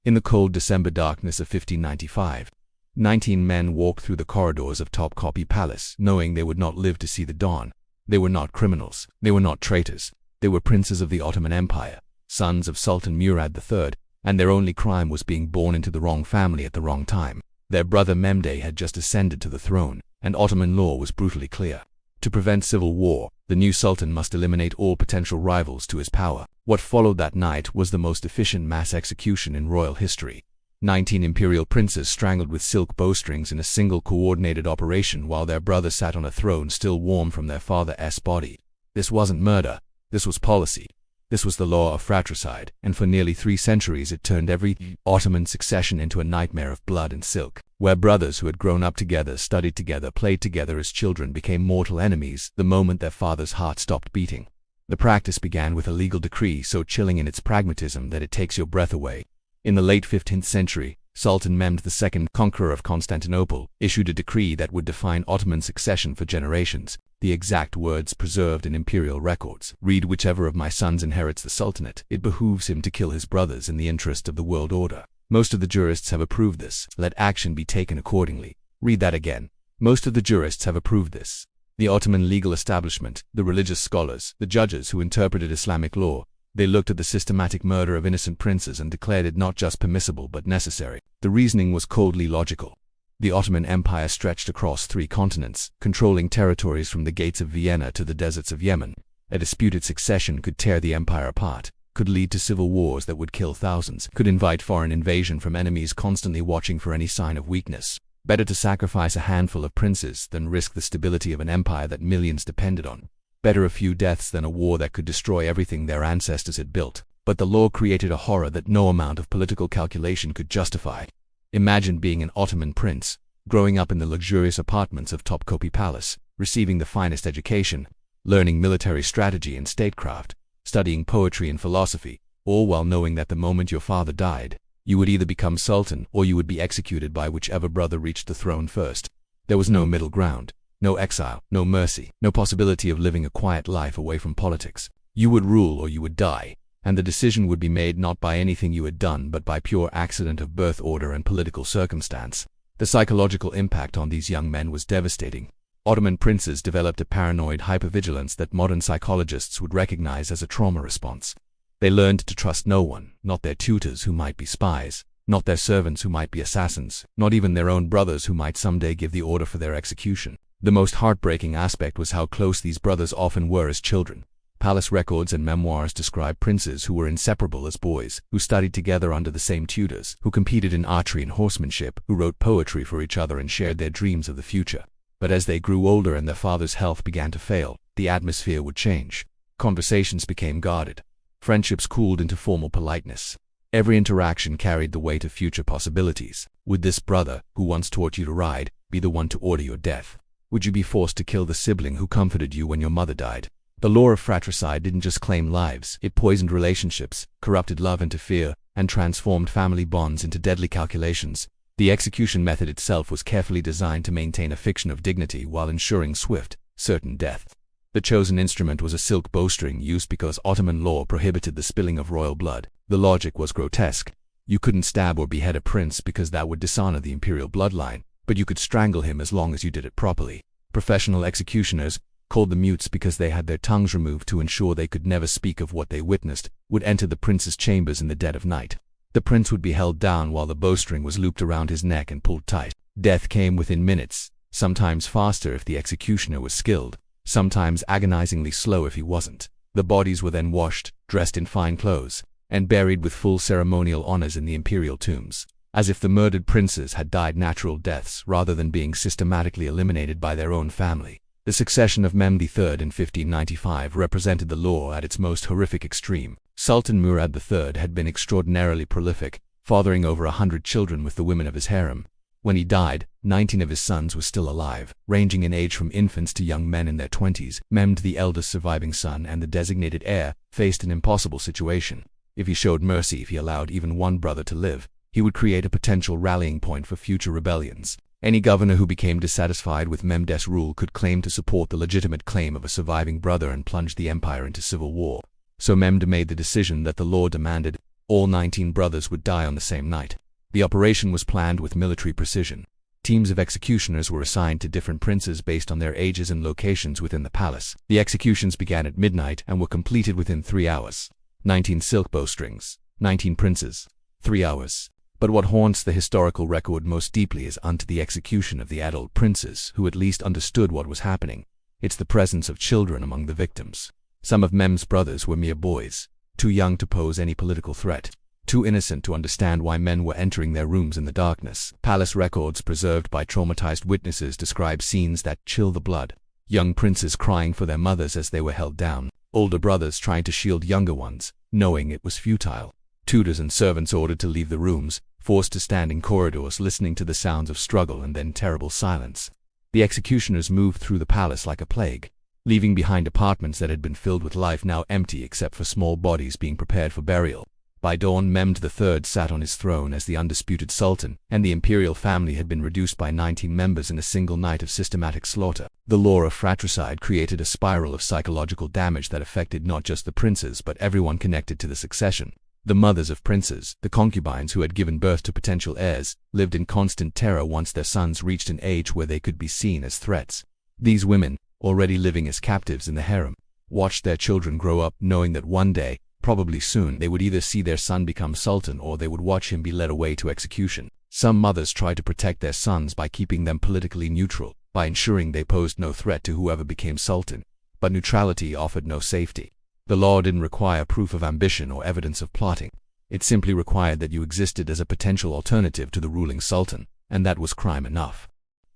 In the cold December darkness of 1595, 19 men walked through the corridors of Topkapi Palace, knowing they would not live to see the dawn. They were not criminals. They were not traitors. They were princes of the Ottoman Empire, sons of Sultan Murad III, and their only crime was being born into the wrong family at the wrong time. Their brother Mehmed had just ascended to the throne, and Ottoman law was brutally clear. To prevent civil war, the new sultan must eliminate all potential rivals to his power. What followed that night was the most efficient mass execution in royal history. 19 imperial princes strangled with silk bowstrings in a single coordinated operation while their brother sat on a throne still warm from their father's body. This wasn't murder. This was policy. This was the law of fratricide, and for nearly 3 centuries it turned every Ottoman succession into a nightmare of blood and silk, where brothers who had grown up together, studied together, played together as children became mortal enemies the moment their father's heart stopped beating. The practice began with a legal decree so chilling in its pragmatism that it takes your breath away. In the late 15th century, Sultan Mehmed II, conqueror of Constantinople, issued a decree that would define Ottoman succession for generations. The exact words preserved in imperial records read, "Whichever of my sons inherits the sultanate, it behooves him to kill his brothers in the interest of the world order." Most of the jurists have approved this. Let action be taken accordingly. Read that again. Most of the jurists have approved this. The Ottoman legal establishment, the religious scholars, the judges who interpreted Islamic law, they looked at the systematic murder of innocent princes and declared it not just permissible but necessary. The reasoning was coldly logical. The Ottoman Empire stretched across 3 continents, controlling territories from the gates of Vienna to the deserts of Yemen. A disputed succession could tear the empire apart, could lead to civil wars that would kill thousands, could invite foreign invasion from enemies constantly watching for any sign of weakness. Better to sacrifice a handful of princes than risk the stability of an empire that millions depended on. Better a few deaths than a war that could destroy everything their ancestors had built. But the law created a horror that no amount of political calculation could justify. Imagine being an Ottoman prince, growing up in the luxurious apartments of Topkapi Palace, receiving the finest education, learning military strategy and statecraft, studying poetry and philosophy, all while knowing that the moment your father died, you would either become sultan or you would be executed by whichever brother reached the throne first. There was no middle ground, no exile, no mercy, no possibility of living a quiet life away from politics. You would rule or you would die, and the decision would be made not by anything you had done but by pure accident of birth order and political circumstance. The psychological impact on these young men was devastating. Ottoman princes developed a paranoid hypervigilance that modern psychologists would recognize as a trauma response. They learned to trust no one, not their tutors who might be spies, not their servants who might be assassins, not even their own brothers who might someday give the order for their execution. The most heartbreaking aspect was how close these brothers often were as children. Palace records and memoirs describe princes who were inseparable as boys, who studied together under the same tutors, who competed in archery and horsemanship, who wrote poetry for each other and shared their dreams of the future. But as they grew older and their father's health began to fail, the atmosphere would change. Conversations became guarded. Friendships cooled into formal politeness. Every interaction carried the weight of future possibilities. Would this brother, who once taught you to ride, be the one to order your death? Would you be forced to kill the sibling who comforted you when your mother died? The law of fratricide didn't just claim lives, it poisoned relationships, corrupted love into fear, and transformed family bonds into deadly calculations. The execution method itself was carefully designed to maintain a fiction of dignity while ensuring swift, certain death. The chosen instrument was a silk bowstring used because Ottoman law prohibited the spilling of royal blood. The logic was grotesque. You couldn't stab or behead a prince because that would dishonor the imperial bloodline, but you could strangle him as long as you did it properly. Professional executioners, called the mutes because they had their tongues removed to ensure they could never speak of what they witnessed, would enter the prince's chambers in the dead of night. The prince would be held down while the bowstring was looped around his neck and pulled tight. Death came within minutes, sometimes faster if the executioner was skilled, sometimes agonizingly slow if he wasn't. The bodies were then washed, dressed in fine clothes, and buried with full ceremonial honors in the imperial tombs, as if the murdered princes had died natural deaths rather than being systematically eliminated by their own family. The succession of Mehmed III in 1595 represented the law at its most horrific extreme. Sultan Murad III had been extraordinarily prolific, fathering over 100 children with the women of his harem. When he died, 19 of his sons were still alive, ranging in age from infants to young men in their 20s. Mehmed, the eldest surviving son and the designated heir, faced an impossible situation. If he showed mercy, if he allowed even one brother to live, he would create a potential rallying point for future rebellions. Any governor who became dissatisfied with Mehmed's rule could claim to support the legitimate claim of a surviving brother and plunge the empire into civil war. So Mehmed made the decision that the law demanded: All 19 brothers would die on the same night. The operation was planned with military precision. Teams of executioners were assigned to different princes based on their ages and locations within the palace. The executions began at midnight and were completed within 3 hours. 19 silk bowstrings, 19 princes, 3 hours. But what haunts the historical record most deeply is unto the execution of the adult princes who at least understood what was happening. It's the presence of children among the victims. Some of Mem's brothers were mere boys, too young to pose any political threat, too innocent to understand why men were entering their rooms in the darkness. Palace records preserved by traumatized witnesses describe scenes that chill the blood. Young princes crying for their mothers as they were held down. Older brothers trying to shield younger ones, knowing it was futile. Tutors and servants ordered to leave the rooms, forced to stand in corridors listening to the sounds of struggle and then terrible silence. The executioners moved through the palace like a plague, leaving behind apartments that had been filled with life now empty except for small bodies being prepared for burial. By dawn, Mehmed III sat on his throne as the undisputed sultan, and the imperial family had been reduced by 19 members in a single night of systematic slaughter. The law of fratricide created a spiral of psychological damage that affected not just the princes but everyone connected to the succession. The mothers of princes, the concubines who had given birth to potential heirs, lived in constant terror once their sons reached an age where they could be seen as threats. These women, already living as captives in the harem, watched their children grow up knowing that one day, probably soon, they would either see their son become sultan or they would watch him be led away to execution. Some mothers tried to protect their sons by keeping them politically neutral, by ensuring they posed no threat to whoever became sultan. But neutrality offered no safety. The law didn't require proof of ambition or evidence of plotting. It simply required that you existed as a potential alternative to the ruling sultan, and that was crime enough.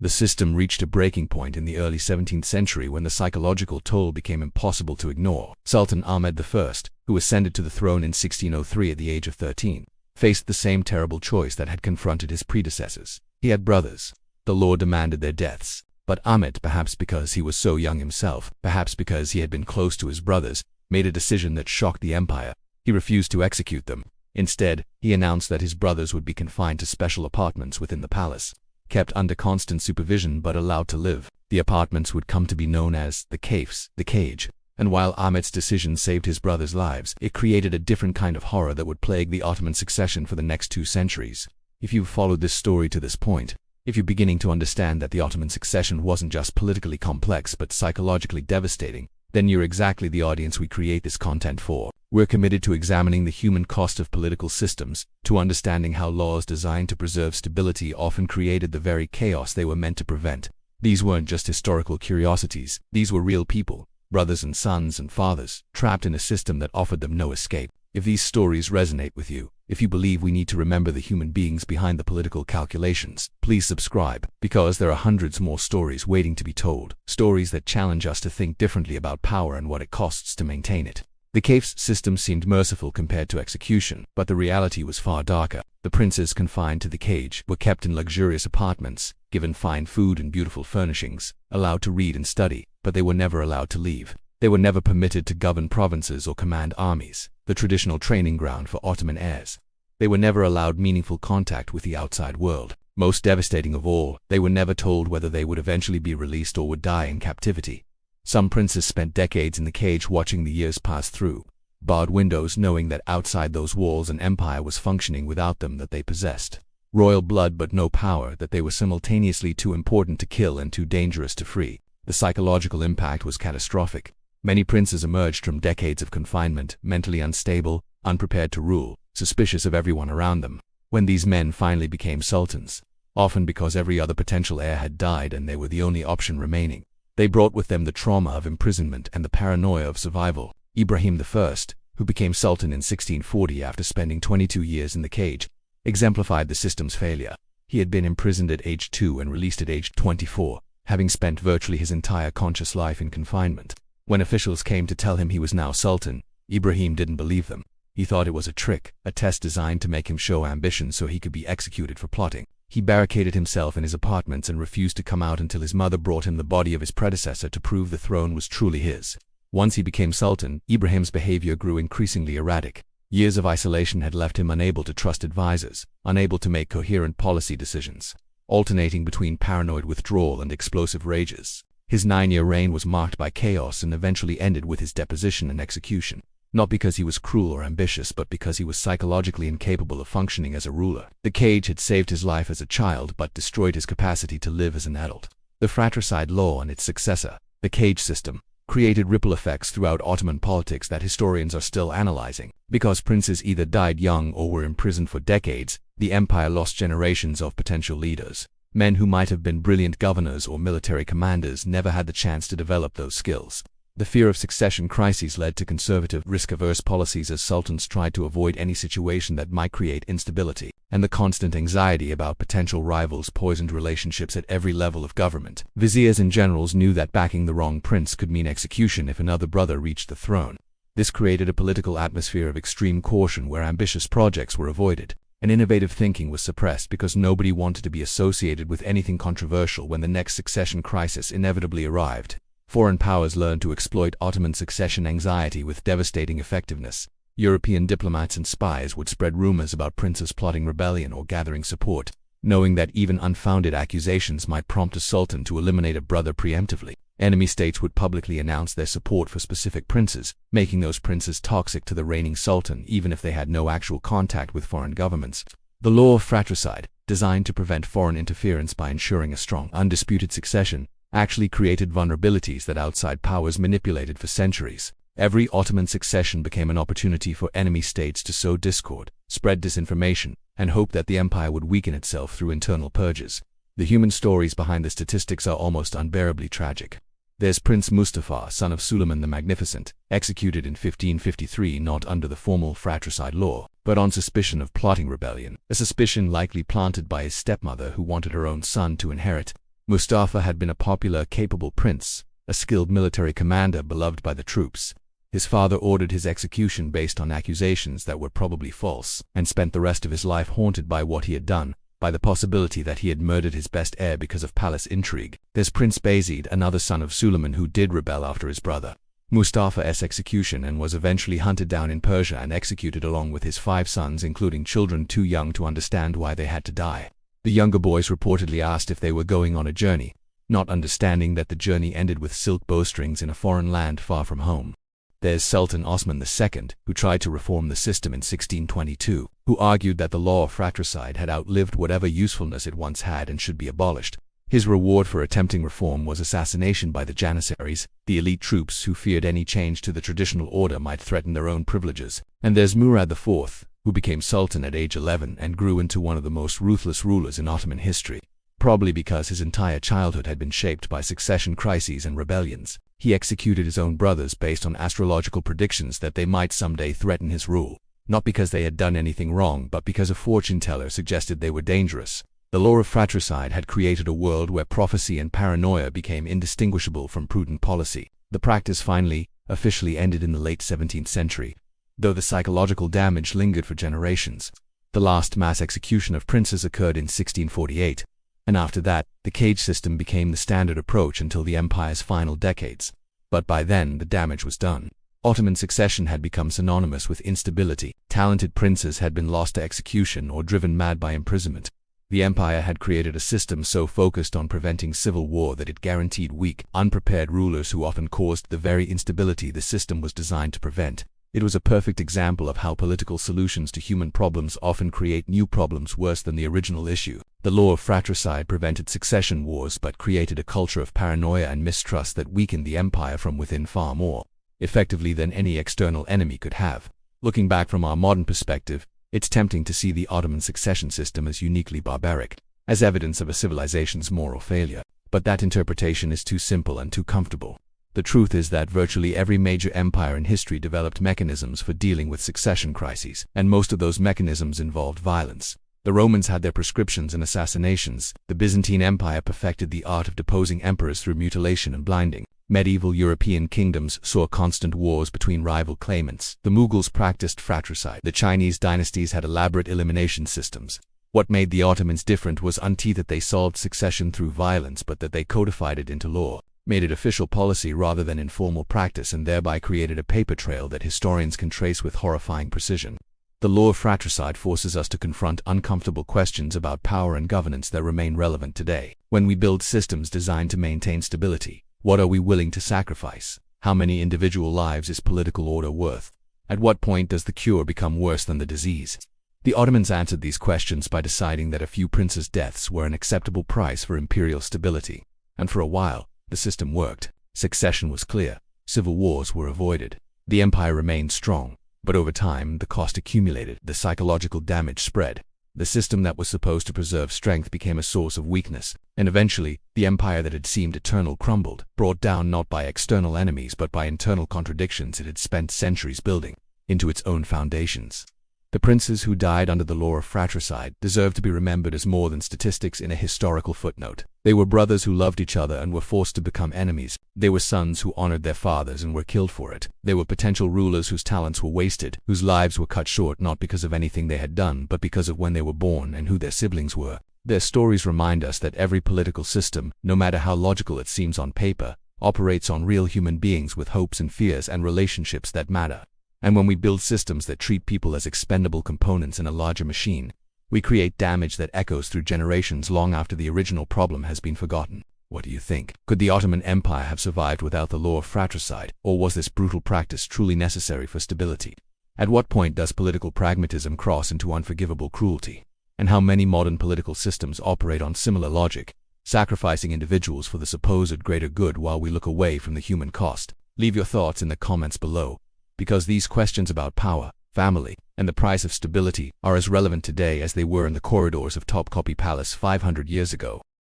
The system reached a breaking point in the early 17th century when the psychological toll became impossible to ignore. Sultan Ahmed I, who ascended to the throne in 1603 at the age of 13, faced the same terrible choice that had confronted his predecessors. He had brothers. The law demanded their deaths. But Ahmed, perhaps because he was so young himself, perhaps because he had been close to his brothers, made a decision that shocked the empire. He refused to execute them. Instead, he announced that his brothers would be confined to special apartments within the palace, kept under constant supervision but allowed to live. The apartments would come to be known as the cafes, the cage. And while Ahmed's decision saved his brothers' lives, it created a different kind of horror that would plague the Ottoman succession for the next 2 centuries. If you've followed this story to this point, if you're beginning to understand that the Ottoman succession wasn't just politically complex but psychologically devastating, then you're exactly the audience we create this content for. We're committed to examining the human cost of political systems, to understanding how laws designed to preserve stability often created the very chaos they were meant to prevent. These weren't just historical curiosities, these were real people, brothers and sons and fathers, trapped in a system that offered them no escape. If these stories resonate with you, if you believe we need to remember the human beings behind the political calculations, please subscribe, because there are hundreds more stories waiting to be told, stories that challenge us to think differently about power and what it costs to maintain it. The cafes system seemed merciful compared to execution, but the reality was far darker. The princes confined to the cage were kept in luxurious apartments, given fine food and beautiful furnishings, allowed to read and study, but they were never allowed to leave. They were never permitted to govern provinces or command armies, the traditional training ground for Ottoman heirs. They were never allowed meaningful contact with the outside world. Most devastating of all, they were never told whether they would eventually be released or would die in captivity. Some princes spent decades in the cage watching the years pass through barred windows, knowing that outside those walls an empire was functioning without them, that they possessed royal blood but no power, that they were simultaneously too important to kill and too dangerous to free. The psychological impact was catastrophic. Many princes emerged from decades of confinement, mentally unstable, unprepared to rule, suspicious of everyone around them. When these men finally became sultans, often because every other potential heir had died and they were the only option remaining, they brought with them the trauma of imprisonment and the paranoia of survival. Ibrahim I, who became sultan in 1640 after spending 22 years in the cage, exemplified the system's failure. He had been imprisoned at age 2 and released at age 24, having spent virtually his entire conscious life in confinement. When officials came to tell him he was now sultan, Ibrahim didn't believe them. He thought it was a trick, a test designed to make him show ambition so he could be executed for plotting. He barricaded himself in his apartments and refused to come out until his mother brought him the body of his predecessor to prove the throne was truly his. Once he became sultan, Ibrahim's behavior grew increasingly erratic. Years of isolation had left him unable to trust advisors, unable to make coherent policy decisions, alternating between paranoid withdrawal and explosive rages. His 9-year reign was marked by chaos and eventually ended with his deposition and execution. not because he was cruel or ambitious, but because he was psychologically incapable of functioning as a ruler. The cage had saved his life as a child but destroyed his capacity to live as an adult. The fratricide law and its successor, the cage system, created ripple effects throughout Ottoman politics that historians are still analyzing. Because princes either died young or were imprisoned for decades, the empire lost generations of potential leaders. Men who might have been brilliant governors or military commanders never had the chance to develop those skills. The fear of succession crises led to conservative, risk-averse policies as sultans tried to avoid any situation that might create instability, and the constant anxiety about potential rivals poisoned relationships at every level of government. Viziers and generals knew that backing the wrong prince could mean execution if another brother reached the throne. This created a political atmosphere of extreme caution where ambitious projects were avoided, and innovative thinking was suppressed because nobody wanted to be associated with anything controversial when the next succession crisis inevitably arrived. Foreign powers learned to exploit Ottoman succession anxiety with devastating effectiveness. European diplomats and spies would spread rumors about princes plotting rebellion or gathering support, knowing that even unfounded accusations might prompt a sultan to eliminate a brother preemptively. Enemy states would publicly announce their support for specific princes, making those princes toxic to the reigning sultan even if they had no actual contact with foreign governments. The law of fratricide, designed to prevent foreign interference by ensuring a strong, undisputed succession, actually created vulnerabilities that outside powers manipulated for centuries. Every Ottoman succession became an opportunity for enemy states to sow discord, spread disinformation, and hope that the empire would weaken itself through internal purges. The human stories behind the statistics are almost unbearably tragic. There's Prince Mustafa, son of Suleiman the Magnificent, executed in 1553 not under the formal fratricide law, but on suspicion of plotting rebellion, a suspicion likely planted by his stepmother who wanted her own son to inherit. Mustafa had been a popular, capable prince, a skilled military commander beloved by the troops. His father ordered his execution based on accusations that were probably false, and spent the rest of his life haunted by what he had done, by the possibility that he had murdered his best heir because of palace intrigue. There's Prince Bayezid, another son of Suleiman who did rebel after his brother Mustafa's execution and was eventually hunted down in Persia and executed along with his 5 sons, including children too young to understand why they had to die. The younger boys reportedly asked if they were going on a journey, not understanding that the journey ended with silk bowstrings in a foreign land far from home. There's Sultan Osman II, who tried to reform the system in 1622, who argued that the law of fratricide had outlived whatever usefulness it once had and should be abolished. His reward for attempting reform was assassination by the Janissaries, the elite troops who feared any change to the traditional order might threaten their own privileges. And there's Murad IV, who became sultan at age 11 and grew into one of the most ruthless rulers in Ottoman history. Probably because his entire childhood had been shaped by succession crises and rebellions, he executed his own brothers based on astrological predictions that they might someday threaten his rule, not because they had done anything wrong but because a fortune teller suggested they were dangerous. The law of fratricide had created a world where prophecy and paranoia became indistinguishable from prudent policy. The practice finally, officially ended in the late 17th century, though the psychological damage lingered for generations. The last mass execution of princes occurred in 1648, and after that, the cage system became the standard approach until the empire's final decades. But by then, the damage was done. Ottoman succession had become synonymous with instability. Talented princes had been lost to execution or driven mad by imprisonment. The empire had created a system so focused on preventing civil war that it guaranteed weak, unprepared rulers who often caused the very instability the system was designed to prevent. It was a perfect example of how political solutions to human problems often create new problems worse than the original issue. The law of fratricide prevented succession wars but created a culture of paranoia and mistrust that weakened the empire from within far more effectively than any external enemy could have. Looking back from our modern perspective, it's tempting to see the Ottoman succession system as uniquely barbaric, as evidence of a civilization's moral failure. But that interpretation is too simple and too comfortable. The truth is that virtually every major empire in history developed mechanisms for dealing with succession crises, and most of those mechanisms involved violence. The Romans had their prescriptions and assassinations. The Byzantine Empire perfected the art of deposing emperors through mutilation and blinding. Medieval European kingdoms saw constant wars between rival claimants. The Mughals practiced fratricide. The Chinese dynasties had elaborate elimination systems. What made the Ottomans different was not that they solved succession through violence, but that they codified it into law, made it official policy rather than informal practice, and thereby created a paper trail that historians can trace with horrifying precision. The law of fratricide forces us to confront uncomfortable questions about power and governance that remain relevant today. When we build systems designed to maintain stability, what are we willing to sacrifice? How many individual lives is political order worth? At what point does the cure become worse than the disease? The Ottomans answered these questions by deciding that a few princes' deaths were an acceptable price for imperial stability. And for a while, the system worked. Succession was clear. Civil wars were avoided. The empire remained strong. But over time, the cost accumulated. The psychological damage spread. The system that was supposed to preserve strength became a source of weakness. And eventually, the empire that had seemed eternal crumbled, brought down not by external enemies but by internal contradictions it had spent centuries building into its own foundations. The princes who died under the law of fratricide deserve to be remembered as more than statistics in a historical footnote. They were brothers who loved each other and were forced to become enemies. They were sons who honored their fathers and were killed for it. They were potential rulers whose talents were wasted, whose lives were cut short not because of anything they had done, but because of when they were born and who their siblings were. Their stories remind us that every political system, no matter how logical it seems on paper, operates on real human beings with hopes and fears and relationships that matter. And when we build systems that treat people as expendable components in a larger machine, we create damage that echoes through generations long after the original problem has been forgotten. What do you think? Could the Ottoman Empire have survived without the law of fratricide, or was this brutal practice truly necessary for stability? At what point does political pragmatism cross into unforgivable cruelty? And how many modern political systems operate on similar logic, sacrificing individuals for the supposed greater good while we look away from the human cost? Leave your thoughts in the comments below, because these questions about power, family, and the price of stability are as relevant today as they were in the corridors of Topkapi Palace 500 years ago.